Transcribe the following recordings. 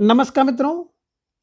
नमस्कार मित्रों,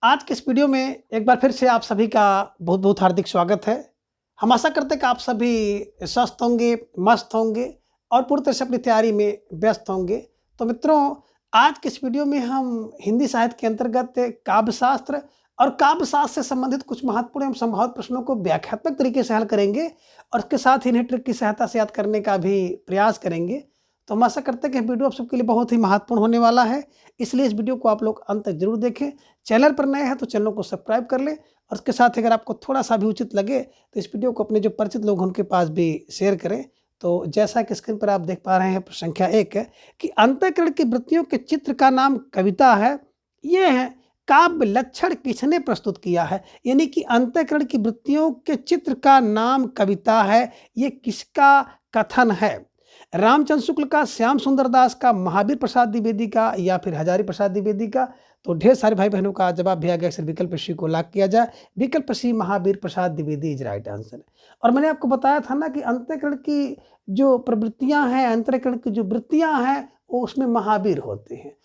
आज के इस वीडियो में एक बार फिर से आप सभी का बहुत-बहुत हार्दिक स्वागत है। हम आशा करते हैं कि आप सभी स्वस्थ होंगे, मस्त होंगे और पूरी तरह से अपनी तैयारी में व्यस्त होंगे। तो मित्रों, आज के इस वीडियो में हम हिंदी साहित्य के अंतर्गत काव्य शास्त्र और काव्य शास्त्र से संबंधित कुछ महत्वपूर्ण एवं संभावित प्रश्नों को व्याख्यात्मक तरीके से हल करेंगे और उसके साथ ही इन्हें ट्रिक की सहायता से याद करने का भी प्रयास करेंगे। तो हम आशा करते हैं कि वीडियो आप सबके लिए बहुत ही महत्वपूर्ण होने वाला है। इसलिए इस वीडियो को आप लोग अंत तक जरूर देखें। चैनल पर नए हैं तो चैनल को सब्सक्राइब कर लें और उसके साथ अगर आपको थोड़ा-सा भी उचित लगे तो इस वीडियो को अपने जो परिचित लोग हैं उनके पास भी शेयर करें। तो जैसा कि स्क्रीन पर आप देख पा रहे हैं प्रश्न संख्या 1 है कि अंतःकरण की वृत्तियों के चित्र का नाम कविता है। ये है काव्य लक्षण किसने प्रस्तुत किया है? यानी कि अंतःकरण की वृत्तियों के चित्र का नाम कविता है। ये किसका कथन है? रामचंद्र शुक्ल का, श्याम सुंदर दास का, महावीर प्रसाद द्विवेदी का या फिर हजारी प्रसाद द्विवेदी का? तो ढेर सारे भाई बहनों का जवाब भी आ गया। सर विकल्प सी को लॉक किया जाए। विकल्प सी Mahavir Prasad Dwivedi is right answer. और मैंने आपको बताया था ना कि अंतःकरण की जो प्रवृत्तियां हैं, अंतःकरण की जो वृत्तियां हैं वो उसमें महावीर होते हैं।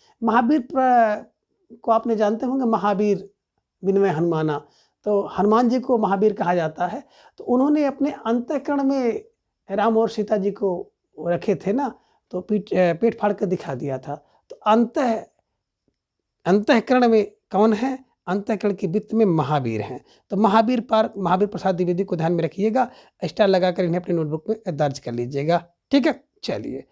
को आपने जानते होंगे, महावीर विनय हनुमाना। तो हनुमान जी को महावीर कहा जाता है। तो उन्होंने अपने अंतःकरण में राम और सीता जी को रखे थे ना, तो पेट फाड़ कर दिखा दिया था। तो अंतःकरण में कौन है? अंतःकरण की वित्त में महावीर हैं। तो महावीर प्रसाद द्विवेदी को ध्यान में रखिएगा। स्टार लगाकर इन्हें अपनी नोटबुक में दर्ज कर लीजिएगा। ठीक है, चलिए।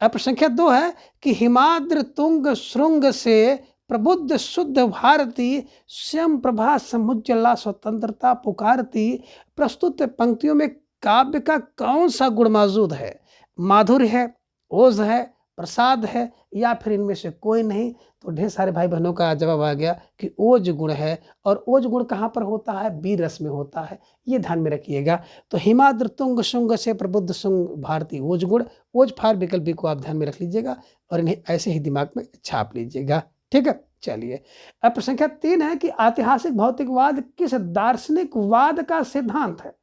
अब प्रश्न संख्या 2 है कि हिमाद्र तुंग श्रृंग से प्रबुद्ध शुद्ध भारती स्वयं प्रभा समुज्ज्वला स्वतंत्रता पुकारती प्रस्तुत पंक्तियों में काव्य का कौन सा गुण मौजूद है? माधुर्य है, ओज है, प्रसाद है या फिर इनमें से कोई नहीं? तो ढेर सारे भाई बहनों का जवाब आ गया कि ओज गुण है। और ओज गुण कहाँ पर होता है? वीर रस में होता है। ये ध्यान में रखिएगा। तो हिमाद्र तुंग शुंग से प्रबुद्ध शुंग भारती ओज गुण, ओज फार विकल्प बी को आप ध्यान में रख लीजिएगा और इन्हें ऐसे ही दिमाग में छाप लीजिएगा। ठीक है, चलिए। अब प्रश्न संख्या 3 है कि ऐतिहासिक भौतिकवाद किस दार्शनिकवाद का सिद्धांत है?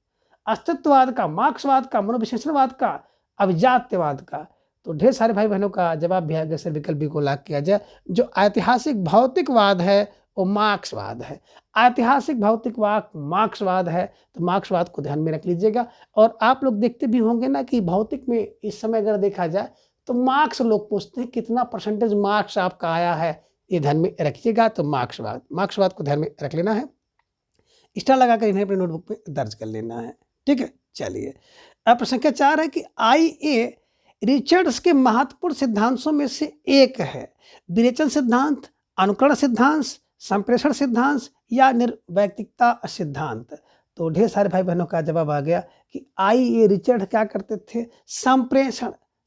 अस्तित्ववाद का, मार्क्सवाद का, मनोविश्लेषणवाद का, अभिजात्यवाद का? तो ढेर सारे भाई बहनों का जवाब भी है। सर विकल्प बी को लॉक किया जाए। जो ऐतिहासिक भौतिकवाद है वो मार्क्सवाद है। ऐतिहासिक भौतिकवाद मार्क्सवाद है। तो मार्क्सवाद को ध्यान में रख लीजिएगा। और आप लोग देखते भी होंगे ना कि भौतिक में इस समय अगर देखा जाए तो मार्क्स लोग पूछते हैं कितना परसेंटेज मार्क्स आपका आया है, ये ध्यान में रखिएगा। तो मार्क्सवाद को ध्यान में रख लेना है। स्टार लगाकर इन्हें अपनी नोटबुक पे दर्ज कर लेना है। ठीक है, चलिए। अब प्रश्न संख्या 4 है कि आई.ए. रिचर्ड्स के महत्वपूर्ण सिद्धांतों में से एक है विरेचन सिद्धांत, अनुकरण सिद्धांत, संप्रेषण सिद्धांत या निर्वैयक्तिकता सिद्धांत? तो ढेर सारे भाई बहनों का जवाब आ गया कि आई.ए. रिचर्ड क्या करते थे?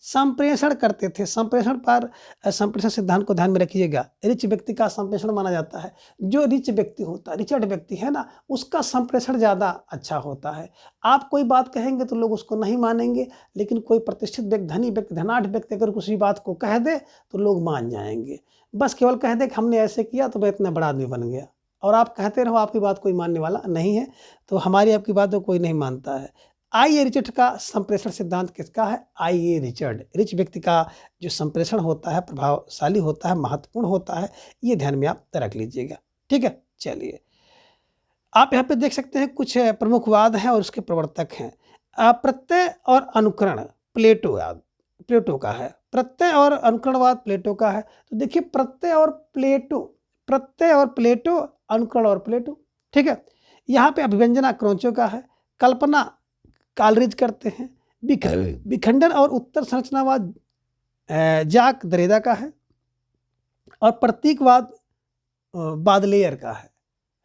संप्रेषण करते थे। संप्रेषण सिद्धांत को ध्यान में रखिएगा। रिच व्यक्ति का संप्रेषण माना जाता है। जो रिच व्यक्ति होता है, रिचर्ड व्यक्ति है ना, उसका संप्रेषण ज़्यादा अच्छा होता है। आप कोई बात कहेंगे तो लोग उसको नहीं मानेंगे, लेकिन कोई प्रतिष्ठित व्यक्ति, धनी व्यक्ति, धनाढ़ व्यक्ति अगर किसी बात को कह दे तो लोग मान जाएंगे। बस केवल कह दे कि हमने ऐसे किया तो मैं इतना बड़ा आदमी बन गया, और आप कहते रहो, आपकी बात कोई मानने वाला नहीं है। तो हमारी आपकी बात को कोई नहीं मानता है। आई.ए. रिचर्ड का संप्रेषण सिद्धांत किसका है? आई.ए. रिचर्ड। रिच व्यक्ति का जो संप्रेषण होता है प्रभावशाली होता है, महत्वपूर्ण होता है। ये ध्यान में आप रख लीजिएगा। ठीक है, चलिए। आप यहाँ पे देख सकते हैं कुछ प्रमुख वाद हैं और उसके प्रवर्तक हैं। प्रत्यय और अनुकरण प्लेटो का है। प्रत्यय और अनुकरणवाद प्लेटो का है। तो देखिए, प्रत्यय और प्लेटो, अनुकरण और प्लेटो। ठीक है, यहाँ पे अभिव्यंजना क्रोंचो का है। कल्पना कालरिज करते हैं। विखंडन और उत्तर संरचनावाद जाक दरेदा का है। और प्रतीकवाद बादलेयर का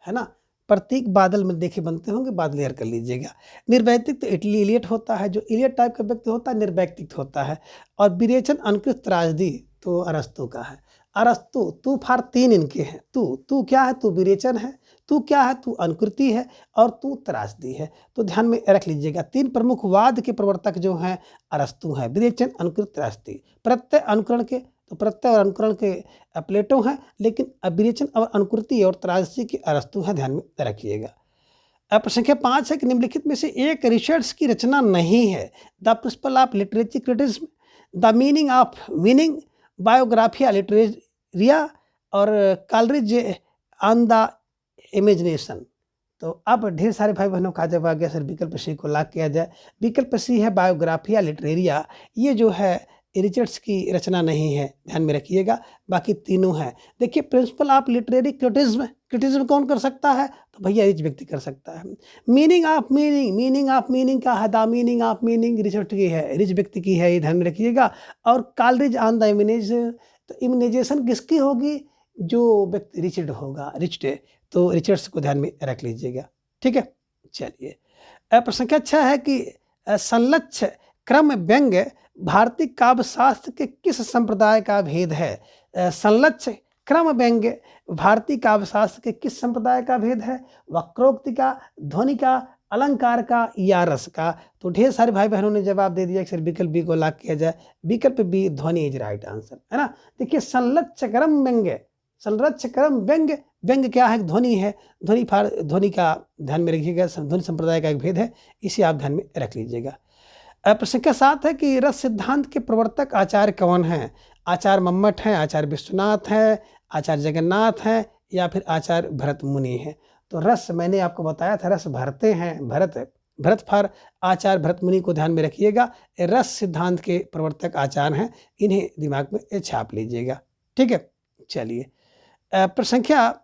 है ना। प्रतीक बादल में देखे बनते होंगे, बादलेयर कर लीजिएगा। निर्वैयक्तिक तो इलियट होता है। जो इलियट टाइप का व्यक्ति होता है निर्वैयक्तिक होता है। और विरेचन अनुकृत त्रासदी तो अरस्तु का है। अरस्तु, तू फार 3 इनके हैं। तू क्या है? तू विरेचन है। तू क्या है? तू अनुकृति है और तू त्रासदी है। तो ध्यान में रख लीजिएगा। 3 प्रमुख वाद के प्रवर्तक जो हैं अरस्तु हैं। विरेचन, अनुकृत, त्रासदी। प्रत्यय अनुकरण के, तो प्रत्यय और अनुकरण के प्लेटो हैं, लेकिन विरेचन और अनुकृति और त्रासदी के अरस्तु हैं। ध्यान में रखिएगा। अब प्रश्न संख्या 5 है कि निम्नलिखित में से एक रिचर्ड्स की रचना नहीं है। The principle of literature criticism, the meaning of meaning, Biographia Literaria, और कॉलरिज ऑन द इमेजिनेशन। तो अब ढेर सारे भाई बहनों का जब आ गया सर विकल्प सी को लॉक किया जाए। विकल्प सी है बायोग्राफिया लिटरेरिया, ये जो है रिचर्ड्स की रचना नहीं है, ध्यान में रखिएगा। बाकी तीनों हैं। देखिए principle of literary criticism, criticism कौन कर सकता है? तो भैया रिच व्यक्ति कर सकता है। Meaning of meaning, meaning of meaning का है the meaning of meaning Richard की है, रिच व्यक्ति की है, ये ध्यान में रखिएगा। और कॉलरिज ऑन द इमेज, तो इम्यूनाइजेशन किसकी होगी? जो व्यक्ति रिचर्ड होगा, रिचर्ड, तो रिचर्ड्स को ध्यान में रख लीजिएगा। ठीक है, चलिए। प्रश्न क्या अच्छा है कि संलक्ष्य क्रम व्यंग्य भारतीय काव्य शास्त्र के किस संप्रदाय का भेद है? संलक्ष्य क्रम व्यंग्य भारतीय काव्य शास्त्र के किस संप्रदाय का भेद है? वक्रोक्ति का, ध्वनि का, अलंकार का या रस का? तो ढेर सारे भाई बहनों ने जवाब दे दिया कि सर विकल्प बी को लॉक किया जाए। विकल्प बी ध्वनि इज राइट आंसर, है ना। देखिए संलक्ष्य क्रम व्यंग्य, संलक्ष्य क्रम व्यंग्य, व्यंग्य क्या है? ध्वनि है, ध्वनि का ध्यान में रखिएगा, ध्वनि संप्रदाय का एक भेद है, इसे आप ध्यान में रख लीजिएगा। प्रश्न के साथ है कि रस सिद्धांत के प्रवर्तक आचार्य कौन हैं? आचार्य मम्मट हैं, आचार्य विश्वनाथ हैं, आचार्य जगन्नाथ हैं या फिर आचार्य भरत मुनि हैं? तो रस मैंने आपको बताया था, रस भरते हैं, भरत फॉर आचार्य भरत मुनि को ध्यान में रखिएगा। रस सिद्धांत के प्रवर्तक आचार्य हैं, इन्हें दिमाग में छाप लीजिएगा। ठीक है, चलिए। प्रश्न संख्या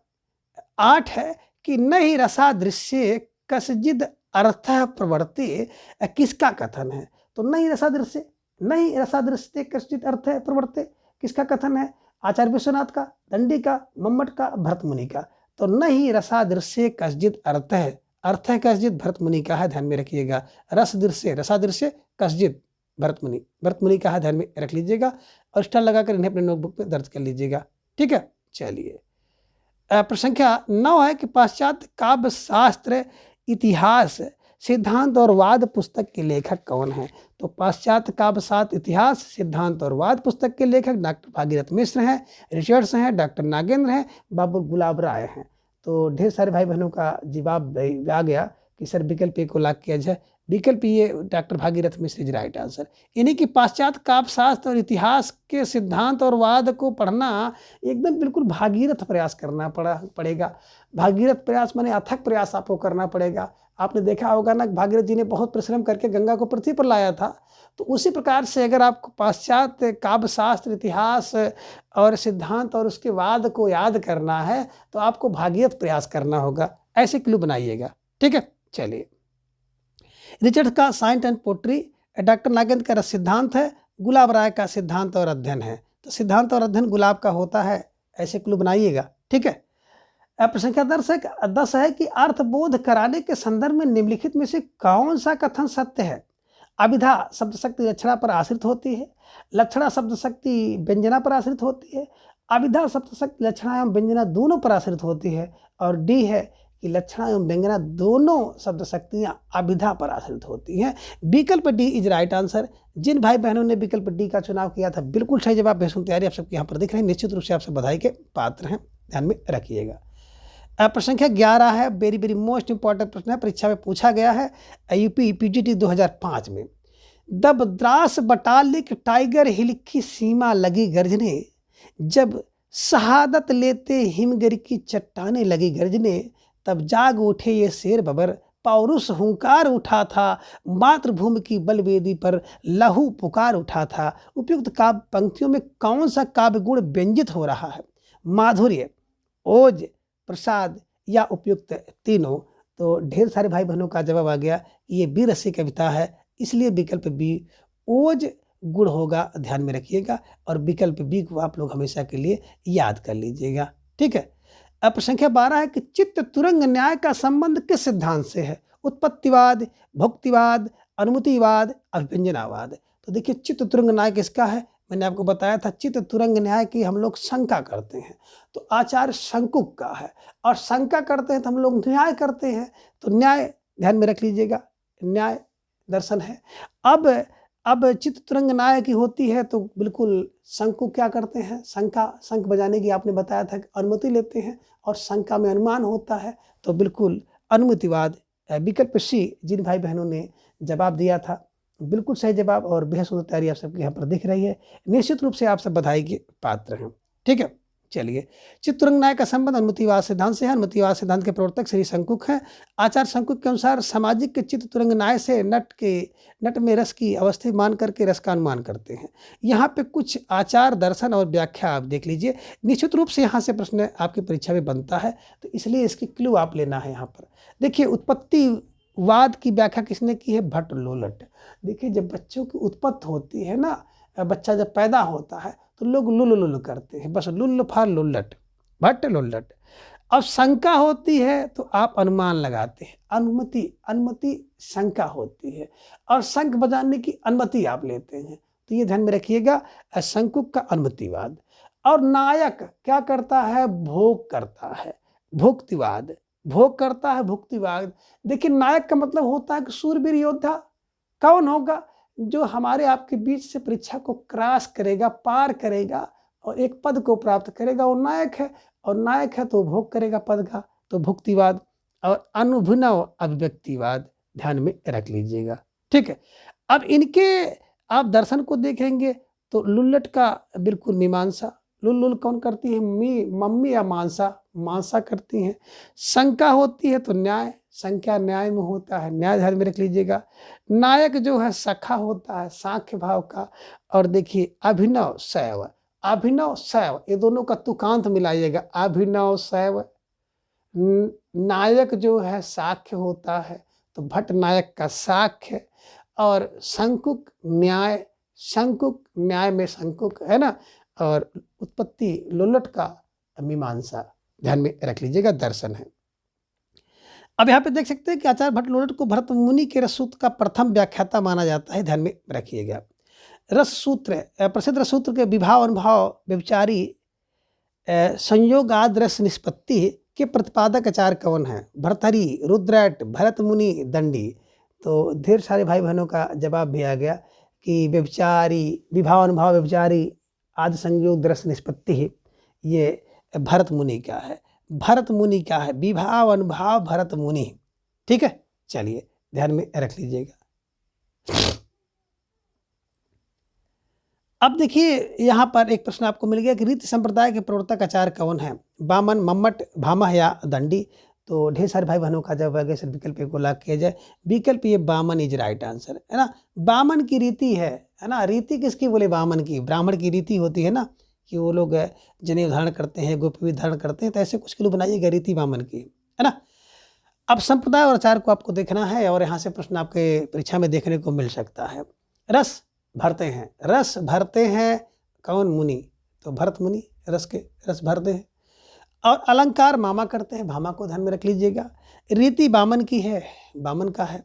8 है कि नहीं रसादृश्य कस्जिद अर्थ प्रवर्ते, किसका कथन है? तो नहीं रसादृश्य कस्जिद अर्थ प्रवर्ते किसका कथन है? आचार्य विश्वनाथ का, दंडी का, मम्मट का, भरत मुनि का। तो नहीं रसादृश्य कस्जिद अर्थ है कस्जिद भरत मुनि का है, ध्यान में रखिएगा। रसादृश्य कस्जिद भरत मुनि का है, ध्यान में रख लीजिएगा। और स्टार लगाकर इन्हें अपने नोटबुक में दर्ज कर लीजिएगा। ठीक है, चलिए। प्रश्न संख्या 9 है कि पाश्चात्य काव्य शास्त्र इतिहास सिद्धांत और वाद पुस्तक के लेखक कौन हैं? तो पाश्चात्य काव्य शास्त्र इतिहास सिद्धांत और वाद पुस्तक के लेखक डॉक्टर भागीरथ मिश्र हैं, रिचर्ड्स हैं, डॉक्टर नागेंद्र हैं, बाबू गुलाब राय हैं। तो ढेर सारे भाई बहनों का जवाब आ गया कि सर विकल्प ए को लॉक किया जाए। विकल्प ये doctor Bhagirath Mishra is right answer. इन्हीं की पाश्चात्य काव्य शास्त्र और इतिहास के सिद्धांत और वाद को पढ़ना एकदम बिल्कुल भागीरथ प्रयास करना पड़ेगा। भागीरथ प्रयास माने अथक प्रयास आपको करना पड़ेगा। आपने देखा होगा ना, भागीरथ जी ने बहुत परिश्रम करके गंगा को पृथ्वी पर लाया था। तो उसी प्रकार से अगर आपको पाश्चात्य काव्य शास्त्र, इतिहास और सिद्धांत और उसके वाद को याद करना है तो आपको भागीरथ प्रयास करना होगा। ऐसे क्लू बनाइएगा। ठीक है, चलिए। रिचर्ड का science and poetry, doctor Nagendra का सिद्धांत है, गुलाब राय का सिद्धांत और अध्ययन है। तो सिद्धांत और अध्ययन गुलाब का होता है, ऐसे क्लू बनाइएगा। ठीक है। प्रश्न संख्या 10 है कि अर्थबोध कराने के संदर्भ में निम्नलिखित में से कौन सा कथन सत्य है? अभिधा शब्द शक्ति लक्षणा पर आश्रित होती है, लक्षणा शब्द शक्ति व्यंजना पर आश्रित होती है, अभिधा शब्द शक्ति लक्षणा एवं व्यंजना दोनों पर आश्रित होती है, और डी है कि लक्षणा एवं व्यंजना दोनों शब्द शक्तियाँ अभिधा पर आश्रित होती हैं। विकल्प डी इज राइट आंसर। जिन भाई बहनों ने विकल्प डी का चुनाव किया था बिल्कुल सही जवाब। बेहद तैयारी आप सबके यहाँ पर दिख रहे हैं, निश्चित रूप से आपसे बधाई के पात्र हैं, ध्यान में रखिएगा। प्रश्न संख्या 11 है, वेरी मोस्ट इंपॉर्टेंट प्रश्न है, परीक्षा में पूछा गया है यूपी पीजीटी 2005 में। द द्रास बटालिक टाइगर हिल की सीमा लगी गरजने, जब शहादत लेते हिमगिर की चट्टाने लगी गरजने, तब जाग उठे ये शेर बबर, पौरुष हुंकार उठा था, मातृभूमि की बलवेदी पर लहू पुकार उठा था। उपयुक्त काव्य पंक्तियों में कौन सा काव्य गुण व्यंजित हो रहा है? माधुर्य, ओज, प्रसाद या उपयुक्त तीनों? तो ढेर सारे भाई बहनों का जवाब आ गया, ये बी रसी कविता है, इसलिए विकल्प बी ओज गुण होगा, ध्यान में रखिएगा। और विकल्प बी को आप लोग हमेशा के लिए याद कर लीजिएगा। ठीक है। अब प्रश्न संख्या 12 है कि चित्त तुरंग न्याय का संबंध किस सिद्धांत से है? उत्पत्तिवाद, भुक्तिवाद, अनुमतिवाद, अभिव्यंजनावाद। तो देखिए चित्त तुरंग न्याय किसका है? मैंने आपको बताया था चित्त तुरंग न्याय की हम लोग शंका करते हैं, तो आचार्य शंकुक का है। और शंका करते हैं तो हम लोग न्याय करते हैं, तो न्याय ध्यान में रख लीजिएगा, न्याय दर्शन है। अब चित्त तुरंग न्याय की होती है तो बिल्कुल शंकुक क्या करते हैं? शंख बजाने की आपने बताया था, अनुमति लेते हैं, और शंका में अनुमान होता है, तो बिल्कुल अनुमतिवाद। विकल्प सी जिन भाई बहनों ने जवाब दिया था बिल्कुल सही जवाब, और बेहद सुंदर तैयारी आप सबके यहाँ पर दिख रही है, निश्चित रूप से आप सब बधाई के पात्र हैं। ठीक है, चलिए, चित्तुरंग न्याय का संबंध अनुमतिवाद सिद्धांत से है। अनुमतिवाद सिद्धांत के प्रवर्तक श्री शंकुक हैं। आचार्य शंकुक के अनुसार सामाजिक के चित्त तुरंग न्याय से नट में रस की अवस्था मान करके रस का अनुमान करते हैं। यहाँ पे कुछ आचार दर्शन और व्याख्या आप देख लीजिए। निश्चित रूप से यहाँ से प्रश्न आपकी परीक्षा में बनता है, तो इसलिए इसकी क्लू आप लेना है। यहाँ पर देखिए, उत्पत्तिवाद की व्याख्या किसने की है? भट्ट लोलट। देखिए, जब बच्चों की उत्पत्ति होती है ना, बच्चा जब पैदा होता है तो लोग लुल लुल करते हैं, बस लुल फार लुल्लट, भट्ट लोलट। अब शंका होती है तो आप अनुमान लगाते हैं। अनुमति शंका होती है, और शंख बजाने की अनुमति आप लेते हैं। तो ये ध्यान में रखिएगा, शंकुक का अनुमतिवाद। और नायक क्या करता है? भोग करता है, भुक्तिवाद। भोग करता है, भुक्तिवाद। देखिए, नायक का मतलब होता है कि सूरवीर योद्धा। कौन होगा? जो हमारे आपके बीच से परीक्षा को क्रॉस करेगा, पार करेगा और एक पद को प्राप्त करेगा, वो नायक है। और नायक है तो भोग करेगा पद का, तो भुक्तिवाद। और अनुभुनव अभिव्यक्तिवाद ध्यान में रख लीजिएगा, ठीक है। अब इनके आप दर्शन को देखेंगे तो लुल्लट का बिल्कुल मीमांसा। लुल कौन करती है? मम्मी या मानसा करती हैं। शंका होती है तो न्याय, संख्या न्याय में होता है, न्याय ध्यान में रख लीजिएगा। नायक जो है सखा होता है, सांख्य भाव का। और देखिए, अभिनव शैव, ये दोनों का तुकांत मिलाइएगा, अभिनव शैव। नायक जो है साख्य होता है, तो भट्ट नायक का साख्य। और शंकुक न्याय में शंकुक है ना। और उत्पत्ति लोलट का मीमांसा ध्यान में रख लीजिएगा, दर्शन है। अब यहाँ पे देख सकते हैं कि आचार्य भट्ट लोलट को भरत मुनि के रस सूत्र का प्रथम व्याख्याता माना जाता है, ध्यान में रखिएगा। रस सूत्र, प्रसिद्ध रस सूत्र के विभाव अनुभाव व्यभिचारी संयोग आदि रस निष्पत्ति के प्रतिपादक आचार्य कौन है? भर्तहरि, रुद्रट, भरत मुनि, दंडी। तो ढेर सारे भाई बहनों का जवाब भी आ गया कि व्यभिचारी, विभाव अनुभाव व्यभिचारी आदि संयोग रस निष्पत्ति है, ये भरत मुनि का है। भरत मुनि का है, विभाव अनुभाव भरत मुनि, ठीक है। चलिए, ध्यान में रख लीजिएगा। अब देखिए, यहाँ पर एक प्रश्न आपको मिल गया कि रीति संप्रदाय के प्रवर्तक आचार्य कौन है? बामन, मम्मट, भामह या दंडी। तो ढेर सारे भाई बहनों का जब अगर विकल्प को लॉक किया जाए, विकल्प ये बामन इज राइट आंसर है ना। बामन की रीति है ना। रीति किसकी बोले? बामन की। ब्राह्मण की रीति होती है ना कि वो लोग जनेऊ धारण करते हैं, गोपी धारण करते हैं, तो ऐसे कुछ के लिए बनाइएगा रीति बामन की, है ना। अब संप्रदाय और आचार को आपको देखना है, और यहाँ से प्रश्न आपके परीक्षा में देखने को मिल सकता है। रस भरते हैं कौन? मुनि। तो भरत मुनि रस भरते हैं। और अलंकार मामा करते हैं, भामा को ध्यान में रख लीजिएगा। रीति बामन की है, बामन का है।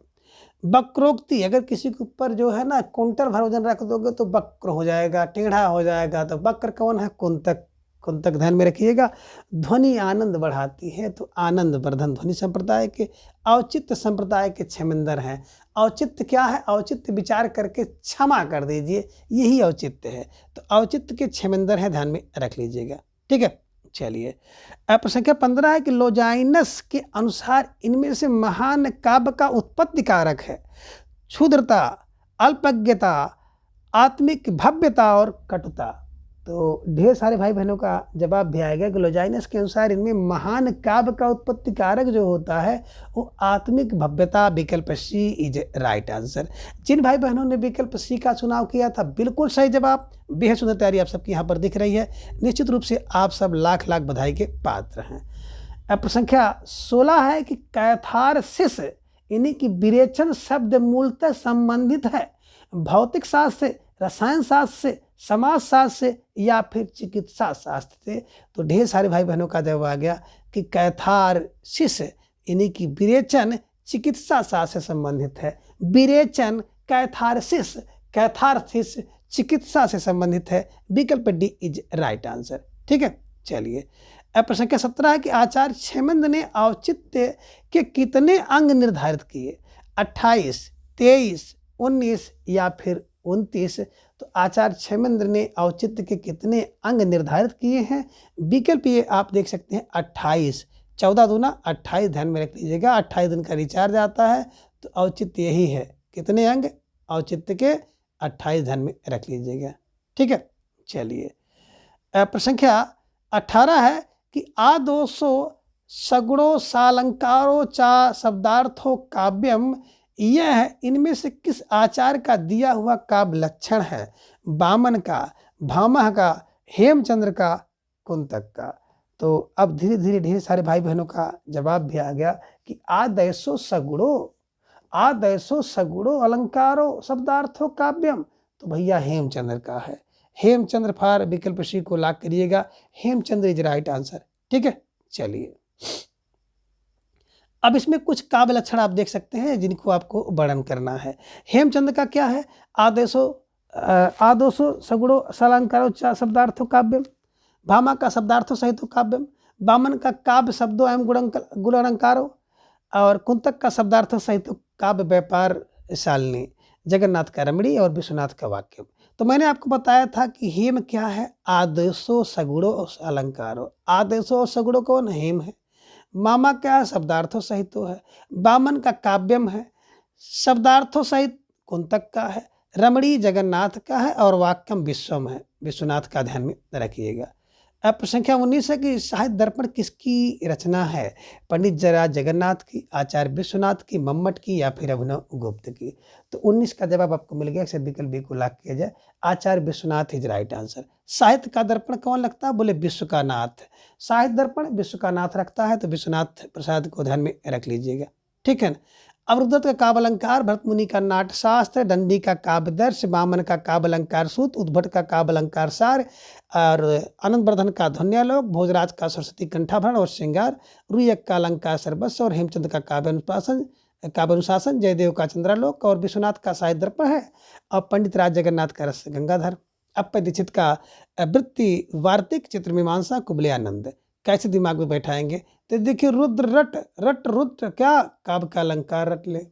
वक्रोक्ति, अगर किसी के ऊपर जो है ना कुंटल भर वजन रख दोगे तो वक्र हो जाएगा, टेढ़ा हो जाएगा। तो वक्र कौन है? कुंतक ध्यान में रखिएगा। ध्वनि आनंद बढ़ाती है, तो आनंद वर्धन ध्वनि संप्रदाय के। औचित्य संप्रदाय के क्षेमेंद्र हैं। औचित्य क्या है? औचित्य विचार करके क्षमा कर दीजिए, यही औचित्य है। तो औचित्य के क्षेमेंद्र है, ध्यान में रख लीजिएगा, ठीक है। चलिए, प्रश्न संख्या 15 है कि लोजाइनस के अनुसार इनमें से महान काव्य का उत्पत्ति कारक है क्षुद्रता, अल्पज्ञता, आत्मिक भव्यता और कटुता। तो ढेर सारे भाई बहनों का जवाब भी आएगा कि लोजाइनस के अनुसार इनमें महान काव्य का उत्पत्ति कारक जो होता है वो आत्मिक भव्यता। विकल्प सी इज राइट आंसर। जिन भाई बहनों ने विकल्प सी का चुनाव किया था, बिल्कुल सही जवाब। बेहद सुंदर तैयारी आप सबकी यहाँ पर दिख रही है। निश्चित रूप से आप सब लाख लाख बधाई के पात्र हैं। प्रश्न संख्या 16 है कि कैथारसिस इन्हीं की विरेचन शब्द मूलतः संबंधित है भौतिक शास्त्र से, रसायन शास्त्र से, समाज शास्त्र से या फिर चिकित्सा शास्त्र से। तो ढेर सारे भाई बहनों का जवाब आ गया कि कैथारसिस इन्हीं की विरेचन चिकित्सा शास्त्र से संबंधित है। विरेचन कैथारसिस चिकित्सा से संबंधित है। विकल्प डी इज राइट आंसर, ठीक है। चलिए, प्रश्न संख्या 17 है कि आचार्य क्षेमेंद्र ने औचित्य के कितने अंग निर्धारित किए? 28, 23, 19 या फिर 29। तो आचार्य क्षेमेंद्र ने औचित्य के कितने अंग निर्धारित किए हैं? विकल्प ये आप देख सकते हैं 28। 14 दूना 28 ध्यान में रख लीजिएगा। 28 दिन का रिचार्ज आता है, तो औचित्य यही है। कितने अंग? औचित्य के 28 ध्यान में रख लीजिएगा, ठीक है। चलिए, प्रश्न संख्या 18 है कि आदोषो सगुणो सालंकारो चा शब्दार्थो काव्यम, यह है इनमें से किस आचार्य का दिया हुआ काव्य लक्षण है? वामन का, भामह का, हेमचंद्र का, कुंतक का। तो अब धीरे धीरे ढेर सारे भाई बहनों का जवाब भी आ गया कि आदैसो सगुणो अलंकारो शब्दार्थो काव्यम, तो भैया हेमचंद्र का है। हेमचंद्र फार विकल्प सी को लॉक करिएगा, हेमचंद्र इज राइट आंसर। ठीक है, चलिए अब इसमें कुछ काव्य लक्षण आप देख सकते हैं जिनको आपको वर्णन करना है। हेमचंद्र का क्या है? आदोषो सगुणो सालंकारो च शब्दार्थो काव्यम, भामा का शब्दार्थो सहित काव्यम, वामन का काव्य शब्दों एवं गुण अलंकारो, और कुंतक का शब्दार्थ सहित काव्य व्यापार शालिनी, जगन्नाथ का रमणी और विश्वनाथ का वाक्य। तो मैंने आपको बताया था कि हेम क्या है? आदेशो सगुणो अलंकारो। आदेशो सगुणो कौन? हेम है। मामा क्या है? शब्दार्थो सहित है। वामन का काव्यम है, शब्दार्थो सहित कुंतक का है, रमणी जगन्नाथ का है और वाक्यम विश्वम है, विश्वनाथ का ध्यान में रखिएगा। अब प्रश्न संख्या 19 है कि साहित्य दर्पण किसकी रचना है? पंडित जयराज जगन्नाथ की, आचार्य विश्वनाथ की, मम्मट की या फिर अभिनव गुप्त की। तो 19 का जवाब आपको मिल गया, इसे विकल्प बी को लॉक किया जाए, आचार्य विश्वनाथ इज राइट आंसर। साहित्य का दर्पण कौन लगता है? बोले विश्व का नाथ। साहित्य दर्पण विश्व का नाथ रखता है, तो विश्वनाथ प्रसाद को ध्यान में रख लीजिएगा। ठीक है ना। अवरुद्ध का काव्य अलंकार, भरत मुनि का नाट्यशास्त्र, दंडी का काव्यदर्श, वामन का काव्य अलंकार सूत, उद्भट का काव्य अलंकार सार, और आनंदवर्धन का ध्वन्यालोक, भोजराज का सरस्वती कंठाभरण और श्रृंगार, रुयक का अलंकार सर्वस्व और हेमचंद का काव्य अनुशासन, जयदेव का चंद्रालोक और विश्वनाथ का साहित्य दर्पण है, और पंडित राज जगन्नाथ का रस गंगाधर, अप्पय दीक्षित का वृत्ति वार्तिक, चित्र मीमांसा, कुबले आनंद। कैसे दिमाग में बैठाएंगे? तो देखिए, रुद्र रट रुद्र क्या? काव्य का अलंकार रट ले।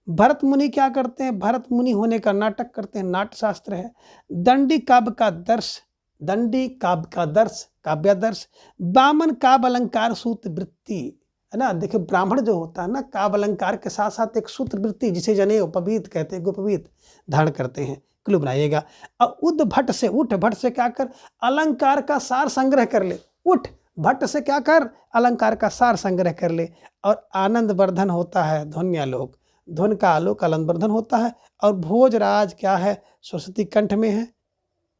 भरत मुनि क्या करते हैं? भरत मुनि होने का नाटक करते हैं, नाट्य शास्त्र है। दंडी काव्य का दर्श, दंडी काव्य का दर्श, काव्यादर्श। वामन काव्य अलंकार सूत्र वृत्ति, है ना। देखिए, ब्राह्मण जो होता है ना, काव्य अलंकार के साथ साथ एक सूत्र वृत्ति, जिसे जने उपवीत कहते हैं, गुपवीत धारण करते हैं। क्लू बनाइएगा। और उद भट्ट से, उठ भट्ट से क्या कर? अलंकार का सार संग्रह कर ले। उठ भट्ट से क्या कर? अलंकार का सार संग्रह कर ले। और आनंद वर्धन होता है ध्वन्यालोक, धुन का आलोक आनंद वर्धन होता है। और भोजराज क्या है? सरस्वती कंठ में है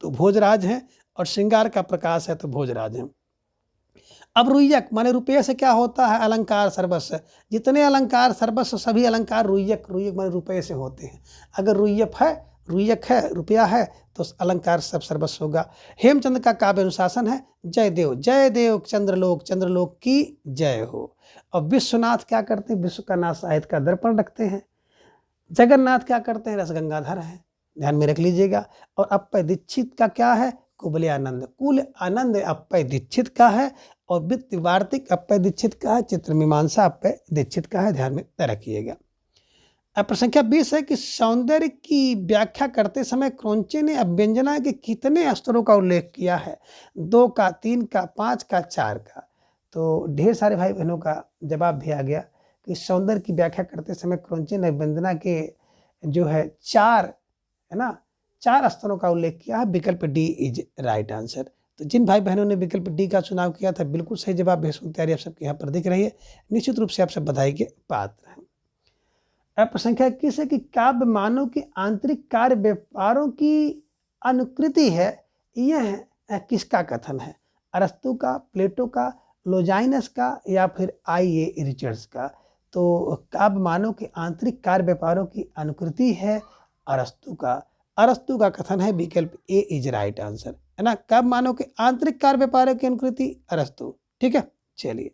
तो भोजराज है, और श्रृंगार का प्रकाश है तो भोजराज है। अब रुय्यक माने रुपये से क्या होता है? अलंकार सर्वस्व। जितने अलंकार सर्वस्व सभी अलंकार रुय्यक, रुय्यक माने रुपये से होते हैं। अगर रुय्यक है, रुपया है, तो अलंकार सब सर्वस्व होगा। हेमचंद का काव्य अनुशासन है, जयदेव जयदेव चंद्रलोक की जय हो। और विश्वनाथ क्या करते हैं? विश्व का नाथ साहित्य का दर्पण रखते हैं। जगन्नाथ क्या करते हैं? रसगंगाधर है, ध्यान में रख लीजिएगा। और अप्पय दीक्षित का क्या है? कुबले आनंद, कुल आनंद अप्पय दीक्षित का है। और वित्त वार्तिक अप्पय दीक्षित का है, चित्र मीमांसा अप्पय दीक्षित का है, ध्यान में रखिएगा। अब प्रश्न संख्या 20 है कि सौंदर्य की व्याख्या करते समय क्रौंचे ने अभ्यंजना के कितने स्तरों का उल्लेख किया है? 2 का, 3 का, 5 का, 4 का। तो ढेर सारे भाई बहनों का जवाब भी आ गया कि सौंदर्य की व्याख्या करते समय क्रौंचे ने अभ्यंजना के जो है 4, है ना, 4 स्तरों का उल्लेख किया है। विकल्प डी इज राइट आंसर। तो जिन भाई बहनों ने विकल्प डी का चुनाव किया था, बिल्कुल सही जवाब। बेहद तैयारी आप सबके यहाँ पर दिख रही है, निश्चित रूप से आप सब बधाई के पात्र हैं। अब प्रश्न संख्या 21 है कि काव्य मानव के आंतरिक कार्य व्यापारों की अनुकृति है, यह किसका कथन है? अरस्तु का, प्लेटो का, लोजाइनस का या फिर आई.ए. रिचर्ड्स का। तो काव्य मानव के आंतरिक कार्य व्यापारों की अनुकृति है अरस्तु का। अरस्तु का कथन है, विकल्प ए इज राइट आंसर, है ना। काव्य मानव के आंतरिक कार्य व्यापारों की अनुकृति अरस्तु। ठीक है, चलिए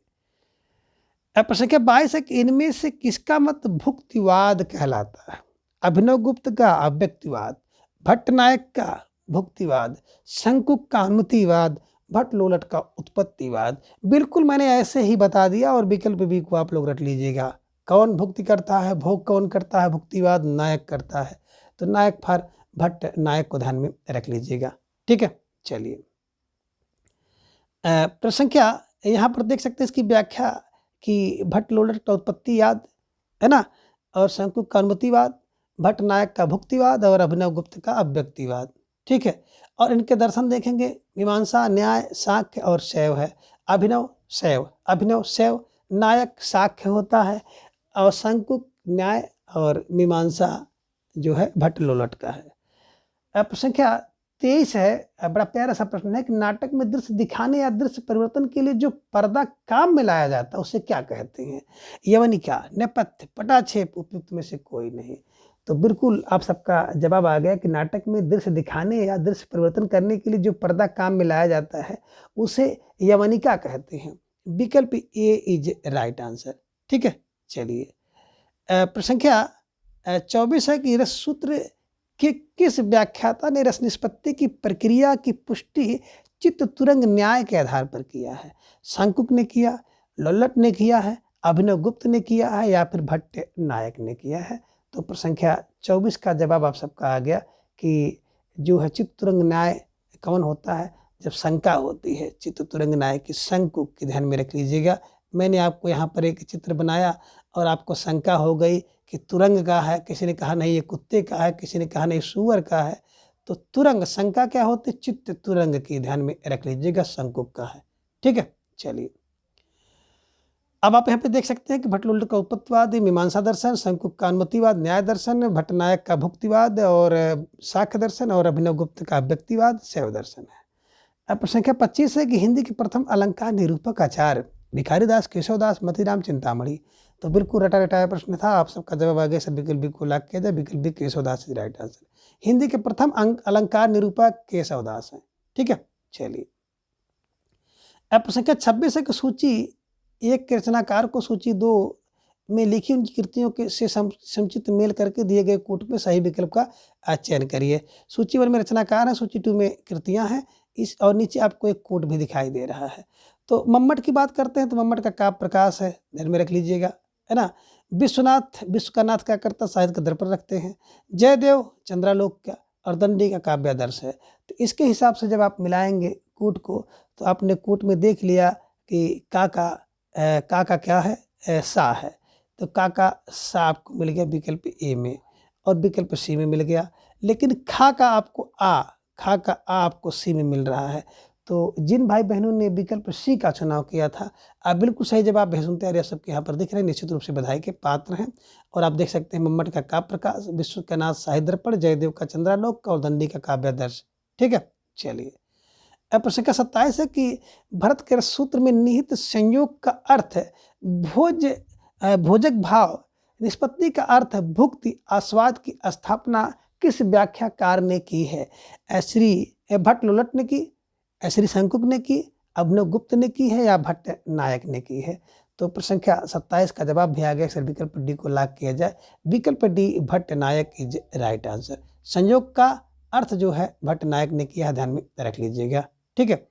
अब प्रश्न संख्या 22 है कि इनमें से किसका मत भुक्तिवाद कहलाता है? अभिनव गुप्त का अव्यक्तिवाद, भट्टनायक का भुक्तिवाद, शंकुक का अनुमतिवाद, भट्ट लोलट का उत्पत्तिवाद। बिल्कुल मैंने ऐसे ही बता दिया, और विकल्प बी को आप लोग रट लीजिएगा। कौन भुक्ति करता है? भोग कौन करता है? भुक्तिवाद नायक करता है। तो नायक फार भट्ट नायक को ध्यान में रख लीजिएगा। ठीक है, चलिए प्रश्न संख्या यहाँ पर देख सकते हैं इसकी व्याख्या कि भट्ट लोलट का उत्पत्तिवाद, है ना, और शंकुक का अनुमतिवाद, भट्ट नायक का भुक्तिवाद और अभिनव गुप्त का अव्यक्तिवाद। ठीक है, और इनके दर्शन देखेंगे, मीमांसा, न्याय, साक्ष्य और शैव है। अभिनव, शैव, अभिनव, शैव, नायक साक्ष्य होता है और शंकुक न्याय और मीमांसा जो है भट्ट लोलट का है। प्रश्न संख्या 23 है, बड़ा प्यारा सा प्रश्न है कि नाटक में दृश्य दिखाने या दृश्य परिवर्तन के लिए जो पर्दा काम में लाया जाता है उसे क्या कहते हैं? यवनिका, नेपथ्य, पटाक्षेप, उपयुक्त में से कोई नहीं। तो बिल्कुल आप सबका जवाब आ गया कि नाटक में दृश्य दिखाने या दृश्य परिवर्तन करने के लिए जो पर्दा काम में लाया जाता है उसे यवनिका कहते हैं। विकल्प ए इज राइट आंसर। ठीक है, चलिए प्रश्न संख्या 24 है कि रस सूत्र कि किस व्याख्याता ने रस निष्पत्ति की प्रक्रिया की पुष्टि चित्त तुरंग न्याय के आधार पर किया है? शंकुक ने किया, लोलट ने किया है, अभिनव गुप्त ने किया है या फिर भट्ट नायक ने किया है? तो प्रश्न संख्या 24 का जवाब आप सबका आ गया कि जो है चित्त तुरंग न्याय कौन होता है? जब शंका होती है चित्त तुरंग न्याय की, शंकुक की ध्यान में रख लीजिएगा। मैंने आपको यहाँ पर एक चित्र बनाया और आपको शंका हो गई कि तुरंग का है, किसी ने कहा नहीं ये कुत्ते का है, किसी ने कहा नहीं सूअर का है। तो तुरंग शंका क्या होती? चित्त तुरंग की ध्यान में रख लीजिएगा, शंकुक का है। ठीक है, चलिए अब आप यहाँ पे देख सकते हैं कि भट्ट लोलट का उत्पत्तिवाद, मीमांसा दर्शन, शंकुक का अनुमतिवाद, न्याय दर्शन, भट्ट नायक का भुक्तिवाद और साक्ष्य दर्शन और अभिनव गुप्त का व्यक्तिवाद शैव दर्शन है। अब प्रश्न संख्या 25 है कि हिंदी के प्रथम अलंकार निरूपक आचार्य भिखारीदास, केशवदास, मतीराम, चिंतामणि। तो बिल्कुल रटा रटाया प्रश्न था, आप सबका जवाब आ गया। सब विकल्प बी को लाख किया जाए, विकल्प B Keshavdas is right answer. Hindi के प्रथम अलंकार निरूपक केशवदास है। ठीक है, चलिए अब प्रश्न संख्या 26 है कि सूची एक के रचनाकार को सूची 2 में लिखी उनकी कृतियों के से समुचित मेल करके दिए गए कूट में सही विकल्प का चयन करिए। सूची 1 में रचनाकार है, सूची 2 में कृतियां हैं, इस और नीचे आपको एक कूट भी दिखाई दे रहा है। तो मम्मट की बात करते हैं तो मम्मट का काव्य प्रकाश है, ध्यान में रख लीजिएगा, है ना। विश्वनाथ, विश्व का नाथ क्या करता, साहित्य का दर्पण रखते हैं। जयदेव चंद्रालोक का और दंडी का काव्य आदर्श है। तो इसके हिसाब से जब आप मिलाएंगे कूट को तो आपने कूट में देख लिया कि का क्या है, सा है। तो का सा आपको मिल गया विकल्प ए में और विकल्प सी में मिल गया। लेकिन खा का आपको आपको सी में मिल रहा है। तो जिन भाई बहनों ने विकल्प सी का चुनाव किया था आप बिल्कुल सही जवाब भेजून तैयारी सबके यहाँ पर दिख रहे हैं, निश्चित रूप से बधाई के पात्र हैं। और आप देख सकते हैं मम्मट का काव्य प्रकाश, विश्व का नाथ साहित्य दर्पण, जयदेव का चंद्रालोक और दंडी का काव्य आदर्श। ठीक है, चलिए अब प्रश्न का 27 है कि भरत के सूत्र में निहित संयोग का अर्थ है भोजक भाव, निष्पत्ति का अर्थ है भुक्ति, आस्वाद की स्थापना किस व्याख्याकार ने की है? श्री भट्ट लोलट ने की, श्री शंकुक ने की, अभिनव गुप्त ने की है या भट्ट नायक ने की है? तो प्रश्न संख्या 27 का जवाब भी आ गया। सर विकल्प डी को लाख किया जाए, विकल्प D Bhatt Nayak is right answer. संयोग का अर्थ जो है भट्ट नायक ने किया, ध्यान में रख लीजिएगा। ठीक है,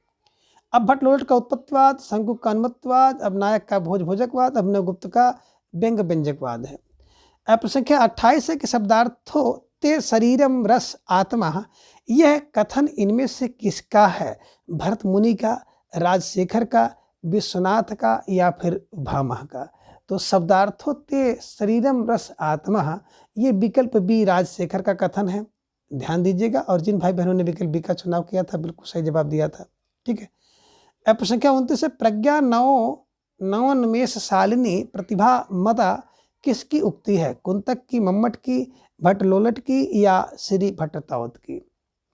अब भट्ट लोलट का उत्पत्तिवाद, शंकुक का अनुमतवाद, अब नायक का भोजकवाद, अभिनव गुप्त का व्यंग व्यंजकवाद है। प्रश्न संख्या 28 है कि शब्दार्थों ते शरीरम रस आत्मा, यह कथन इनमें से किसका है? भरत मुनि का, राजशेखर का, विश्वनाथ का या फिर भामह का? तो शब्दार्थों ते शरीरम रस आत्मा, ये विकल्प बी राजशेखर का कथन है, ध्यान दीजिएगा। और जिन भाई बहनों ने विकल्प बी का चुनाव किया था बिल्कुल सही जवाब दिया था। ठीक है, प्रश्न संख्या 29 है प्रज्ञा नवोन्मेष शालिनी प्रतिभा मता किसकी उक्ति है? कुंतक की, मम्मट की, भट्ट लोलट की या श्री भट्ट की?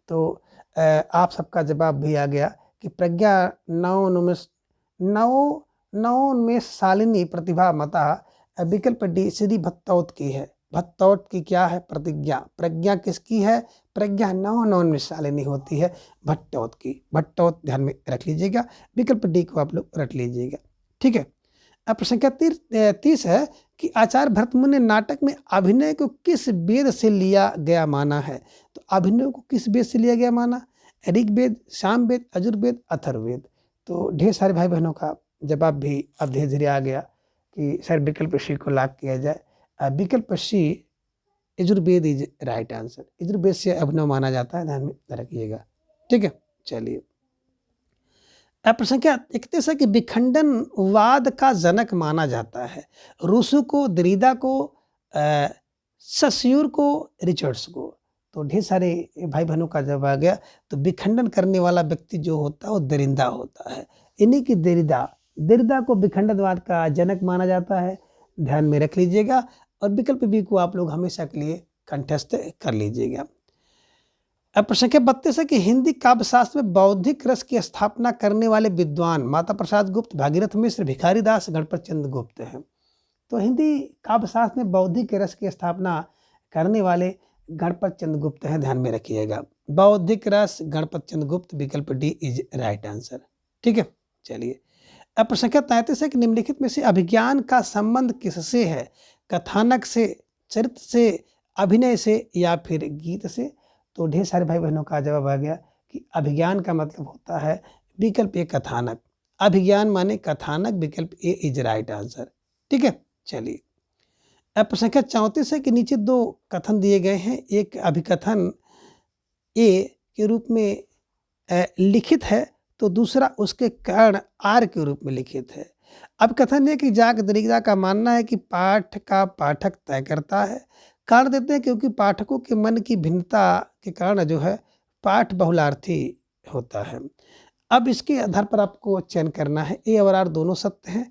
तो आप सबका जवाब भी आ गया कि प्रज्ञा नवोन्मेष शालिनी प्रतिभा मता विकल्प डी श्री भट्ट की है। भट्ट की क्या है? प्रतिज्ञा। प्रज्ञा किसकी है? प्रज्ञा नवोन्मेष शालिनी होती है भट्ट की। भट्ट ध्यान में रख लीजिएगा, विकल्प डी को आप लोग रख लीजिएगा। ठीक है, अब प्रश्न संख्या 30 है कि आचार्य भरतमुनि ने नाटक में अभिनय को किस वेद से लिया गया माना है? तो अभिनय को किस वेद से लिया गया माना? ऋग्वेद, सामवेद, यजुर्वेद, अथर्ववेद। तो ढेर सारे भाई बहनों का जवाब भी अब धीरे धीरे आ गया कि सर विकल्प सी को लाख किया जाए, विकल्प C Yajurveda is right answer. Yajurveda से अभिनव माना जाता है, ध्यान में रखिएगा। ठीक है, चलिए प्रश्न संख्या 31 है कि विखंडनवाद का जनक माना जाता है रूसो को, दरीदा को, सस्यूर को, रिचर्ड्स को? तो ढेर सारे भाई बहनों का जवाब आ गया। तो विखंडन करने वाला व्यक्ति जो होता है वो दरिंदा होता है। इन्हीं की दरिद्रता को विखंडनवाद का जनक माना जाता है, ध्यान में रख लीजिएगा। और विकल्प बी को आप लोग हमेशा के लिए कंठस्थ कर लीजिएगा। अब प्रश्न संख्या 32 है कि हिंदी काव्य शास्त्र में बौद्धिक रस की स्थापना करने वाले विद्वान माता प्रसाद गुप्त, भागीरथ मिश्र, भिखारी दास, गणपत चंद्र गुप्त हैं। तो हिंदी काव्य शास्त्र में बौद्धिक रस की स्थापना करने वाले गणपत चंद्र गुप्त हैं, ध्यान में रखिएगा। बौद्धिक रस गणपत चंद्र गुप्त, विकल्प डी इज राइट आंसर। ठीक है, चलिए। अब प्रश्न संख्या 33 है कि निम्नलिखित में से अभिज्ञान का संबंध किससे है? कथानक से, चरित्र से, अभिनय से या फिर गीत से? तो ढेर सारे भाई बहनों का जवाब आ गया कि अभिज्ञान का मतलब होता है विकल्प ए कथानक। अभिज्ञान माने कथानक, विकल्प ए इज राइट आंसर। ठीक है, चलिए। अब प्रश्न संख्या 34 है कि नीचे दो कथन दिए गए हैं, एक अभिकथन ए के रूप में लिखित है तो दूसरा उसके कर्ण आर के रूप में लिखित है। अब कथन है कि जाक दरिद्रा का मानना है कि पाठ का पाठक तय करता है। कारण देते हैं क्योंकि पाठकों के मन की भिन्नता के कारण जो है पाठ बहुलार्थी होता है। अब इसके आधार पर आपको चयन करना है। ए और आर दोनों सत्य हैं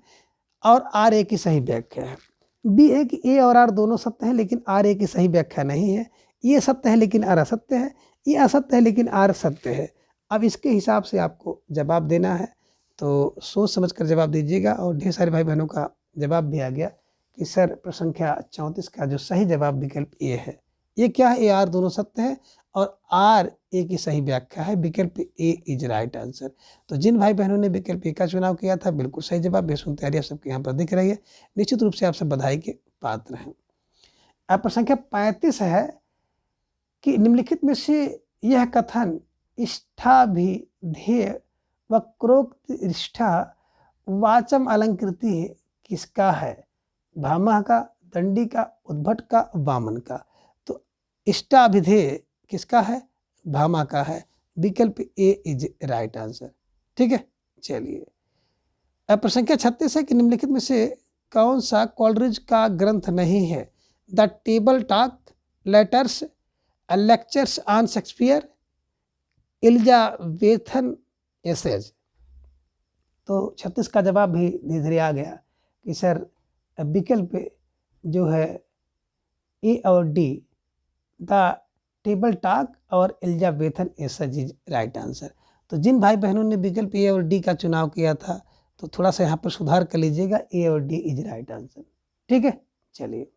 और आर ए की सही व्याख्या है। बी है कि ए और आर दोनों सत्य हैं लेकिन आर ए की सही व्याख्या नहीं है। ये सत्य है लेकिन आर असत्य है। ये असत्य है लेकिन आर सत्य है। अब इसके हिसाब से आपको जवाब देना है, तो सोच समझ कर जवाब दीजिएगा। और ढेर सारे भाई बहनों का जवाब भी आ गया कि सर प्रश्न संख्या 34 का जो सही जवाब विकल्प ए है। ये क्या है? ए आर दोनों सत्य है और आर ए की सही व्याख्या है, विकल्प ए इज राइट आंसर। तो जिन भाई बहनों ने विकल्प ए का चुनाव किया था बिल्कुल सही जवाब, बेसुन तैयारी आप सबके यहाँ पर दिख रही है, निश्चित रूप से आप सब बधाई के पात्र हैं। अब प्रश्न संख्या 35 है कि निम्नलिखित में से यह कथन इष्टाभिधेय वक्रोक्त इष्टा वाचम अलंकृति किसका है? भामह का, दंडी का, उद्भट का, वामन का? तो इष्टाभिधेय किसका है? भामा का है, विकल्प ए इज राइट आंसर। ठीक है, चलिए। अब प्रश्न संख्या 36 है कि निम्नलिखित में से कौन सा कॉलरिज का ग्रंथ नहीं है? The table talk, letters, lectures on Shakespeare, Elizabethan essays? तो 36 का जवाब भी धीरे धीरे आ गया कि सर विकल्प जो है ए और डी, द टेबल टॉक और Elizabethan essays is right answer. तो जिन भाई बहनों ने विकल्प ए और डी का चुनाव किया था तो थोड़ा सा यहाँ पर सुधार कर लीजिएगा, ए और डी इज राइट आंसर। ठीक है, चलिए।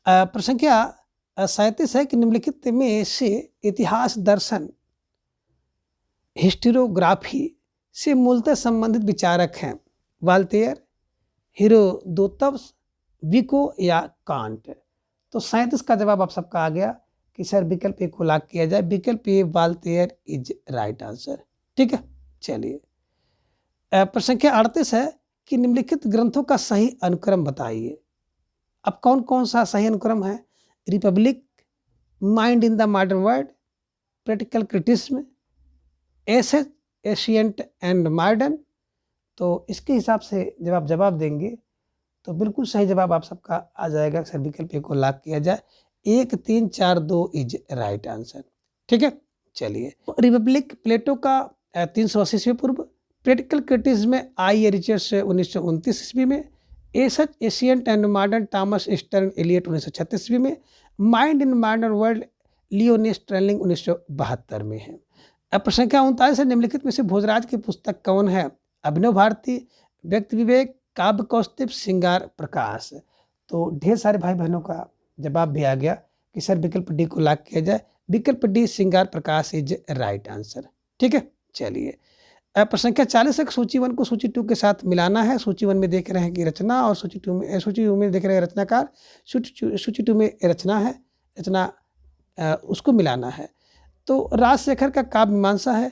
प्रश्न संख्या 37 है कि निम्नलिखित में से इतिहास दर्शन हिस्टोरियोग्राफी से मूलतः संबंधित विचारक हैं? वाल्तेयर, हेरोदोतस, विको या कांट? तो 37 का जवाब आप सबका आ गया कि सर विकल्प ए को लॉक किया जाए, विकल्प ए वाल्तेयर इज राइट आंसर। ठीक है, चलिए। प्रश्न संख्या 38 है कि निम्नलिखित ग्रंथों का सही अनुक्रम बताइए। अब कौन कौन सा सही अनुक्रम है? Republic, mind in the modern world, practical criticism, essays ancient and modern? तो इसके हिसाब से जब आप जवाब देंगे तो बिल्कुल सही जवाब आप सबका आ जाएगा, सर विकल्प ए को लॉक किया जाए, 1 3 4 2 इज राइट आंसर। ठीक है, चलिए। रिपब्लिक प्लेटो का 380 ईस्वी पूर्व, प्रैक्टिकल क्रिटिसिज्म में आई रिचर्ड्स 1929 ईस्वी में, essays ancient and modern Thomas Stearns Eliot 1936 ईस्वी में, mind in modern world Lionel Trilling 1972 में है। अब प्रश्न संख्या 39 है निम्नलिखित में से भोजराज की पुस्तक कौन है? अभिनव भारती, व्यक्ति विवेक, काव्य कौस्तुभ, श्रृंगार प्रकाश? तो ढेर सारे भाई बहनों का जवाब भी आ गया कि सर विकल्प डी को लॉक किया जाए, विकल्प डी श्रृंगार प्रकाश इज राइट आंसर। ठीक है, चलिए। प्रश्न संख्या 40 है सूची 1 को सूची 2 के साथ मिलाना है। सूची 1 में देख रहे हैं कि रचना, और सूची 2 में देख रहे हैं रचनाकार, सूची 2 में रचना है, रचना उसको मिलाना है। तो राजशेखर का काव्य मीमांसा है।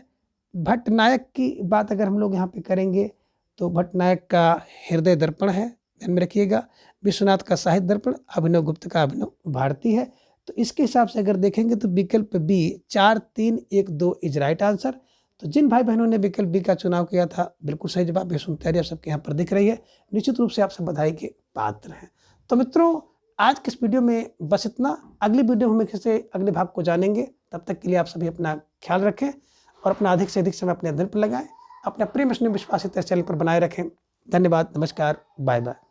भट्टनायक की बात अगर हम लोग यहाँ पे करेंगे तो भट्टनायक का हृदय दर्पण है, ध्यान में रखिएगा। विश्वनाथ का साहित्य दर्पण, अभिनव गुप्त का अभिनव भारती है। तो इसके हिसाब से अगर देखेंगे तो विकल्प बी 4 3 1 2 इज राइट आंसर। तो जिन भाई बहनों ने विकल्प बी का चुनाव किया था बिल्कुल सही जवाब, बेसुन तैयारी आप सबके यहाँ पर दिख रही है, निश्चित रूप से आप सब बधाई के पात्र हैं। तो मित्रों आज के इस वीडियो में बस इतना। अगली वीडियो में हम फिर से अगले भाग को जानेंगे। तब तक के लिए आप सभी अपना ख्याल रखें और अपना अधिक से अधिक समय अपने अध्ययन पर लगाएं। अपना प्रेम स्नेह विश्वास इस चैनल पर बनाए रखें। धन्यवाद, नमस्कार, बाय बाय।